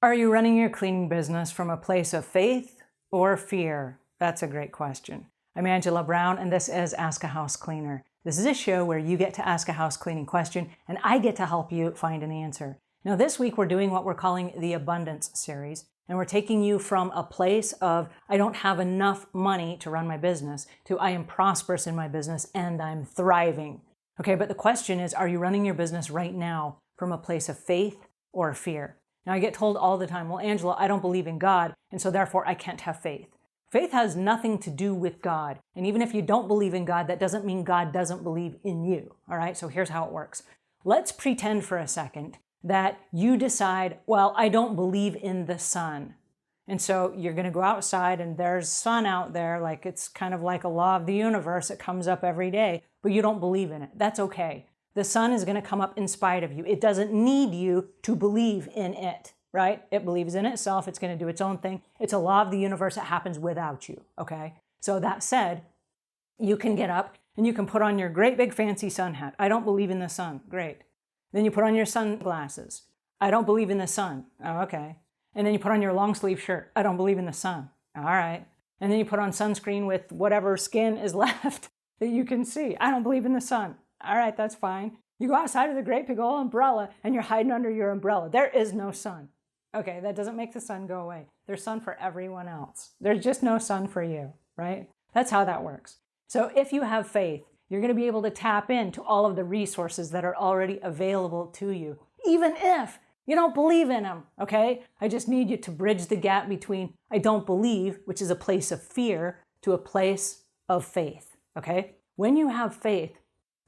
Are you running your cleaning business from a place of faith or fear? That's a great question. I'm Angela Brown, and this is Ask a House Cleaner. This is a show where you get to ask a house cleaning question, and I get to help you find an answer. Now, this week we're doing what we're calling the Abundance Series, and we're taking you from a place of, I don't have enough money to run my business, to I am prosperous in my business and I'm thriving. Okay, but the question is, are you running your business right now from a place of faith or fear? Now, I get told all the time, well, Angela, I don't believe in God, and so therefore I can't have faith. Faith has nothing to do with God. And even if you don't believe in God, that doesn't mean God doesn't believe in you. All right, so here's how it works. Let's pretend for a second that you decide, well, I don't believe in the sun. And so you're going to go outside and there's sun out there, like it's kind of like a law of the universe. It comes up every day, but you don't believe in it. That's okay. The sun is going to come up in spite of you. It doesn't need you to believe in it, right? It believes in itself. It's going to do its own thing. It's a law of the universe that happens without you, okay? So that said, you can get up and you can put on your great big fancy sun hat. I don't believe in the sun. Great. Then you put on your sunglasses. I don't believe in the sun. Oh, okay. And then you put on your long sleeve shirt. I don't believe in the sun. All right. And then you put on sunscreen with whatever skin is left that you can see. I don't believe in the sun. All right, that's fine. You go outside with a great big old umbrella and you're hiding under your umbrella. There is no sun. Okay, that doesn't make the sun go away. There's sun for everyone else. There's just no sun for you, right? That's how that works. So if you have faith, you're going to be able to tap into all of the resources that are already available to you, even if you don't believe in them, okay? I just need you to bridge the gap between I don't believe, which is a place of fear, to a place of faith, okay? When you have faith,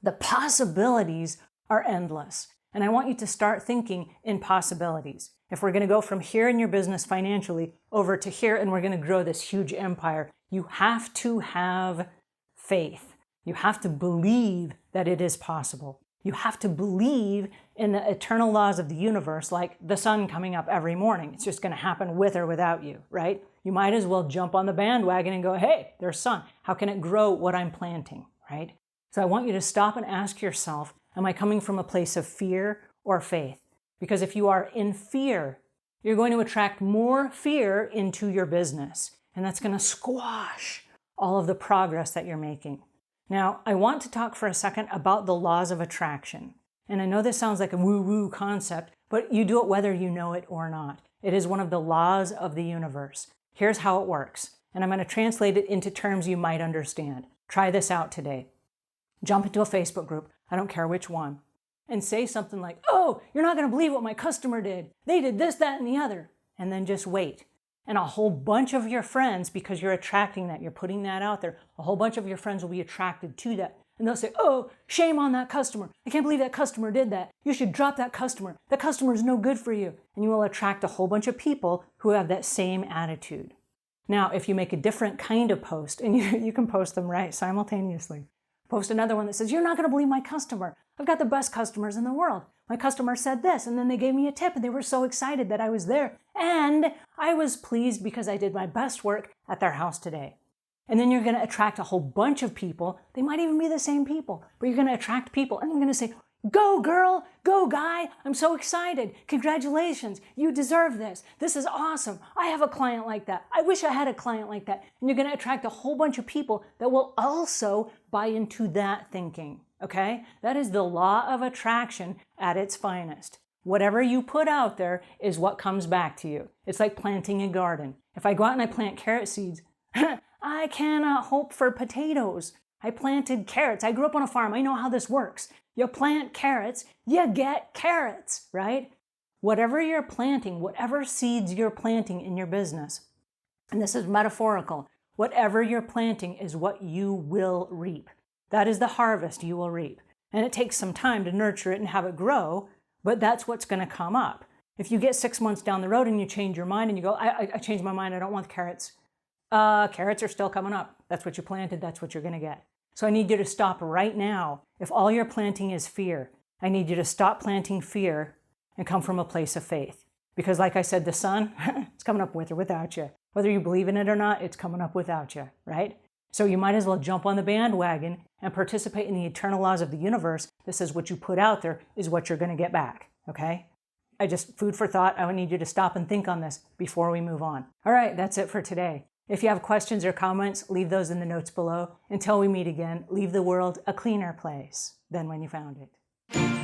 the possibilities are endless. And I want you to start thinking in possibilities. If we're going to go from here in your business financially over to here and we're going to grow this huge empire, you have to have faith. You have to believe that it is possible. You have to believe in the eternal laws of the universe, like the sun coming up every morning. It's just going to happen with or without you, right? You might as well jump on the bandwagon and go, hey, there's sun. How can it grow what I'm planting, right? So I want you to stop and ask yourself, am I coming from a place of fear or faith? Because if you are in fear, you're going to attract more fear into your business. And that's going to squash all of the progress that you're making. Now, I want to talk for a second about the laws of attraction. And I know this sounds like a woo-woo concept, but you do it whether you know it or not. It is one of the laws of the universe. Here's how it works. And I'm going to translate it into terms you might understand. Try this out today. Jump into a Facebook group, I don't care which one, and say something like, oh, you're not going to believe what my customer did. They did this, that, and the other. And then just wait. And a whole bunch of your friends, because you're attracting that, you're putting that out there, a whole bunch of your friends will be attracted to that. And they'll say, oh, shame on that customer. I can't believe that customer did that. You should drop that customer. That customer is no good for you. And you will attract a whole bunch of people who have that same attitude. Now, if you make a different kind of post, and you can post them right simultaneously, post another one that says, you're not going to believe my customer. I've got the best customers in the world. My customer said this, and then they gave me a tip, and they were so excited that I was there. And I was pleased because I did my best work at their house today. And then you're going to attract a whole bunch of people. They might even be the same people, but you're going to attract people, and they're going to say, go girl, go guy, I'm so excited. Congratulations, you deserve this. This is awesome. I have a client like that. I wish I had a client like that. And you're going to attract a whole bunch of people that will also buy into that thinking, okay? That is the law of attraction at its finest. Whatever you put out there is what comes back to you. It's like planting a garden. If I go out and I plant carrot seeds, I cannot hope for potatoes. I planted carrots. I grew up on a farm. I know how this works. You plant carrots, you get carrots, right? Whatever you're planting, whatever seeds you're planting in your business, and this is metaphorical, whatever you're planting is what you will reap. That is the harvest you will reap. And it takes some time to nurture it and have it grow, but that's what's going to come up. If you get 6 months down the road and you change your mind and you go, I changed my mind, I don't want the carrots. Carrots are still coming up. That's what you planted, that's what you're going to get. So I need you to stop right now. If all you're planting is fear, I need you to stop planting fear and come from a place of faith. Because like I said, the sun, it's coming up with or without you. Whether you believe in it or not, it's coming up without you, right? So you might as well jump on the bandwagon and participate in the eternal laws of the universe that says what you put out there is what you're going to get back, okay? food for thought. I would need you to stop and think on this before we move on. All right, that's it for today. If you have questions or comments, leave those in the notes below. Until we meet again, leave the world a cleaner place than when you found it.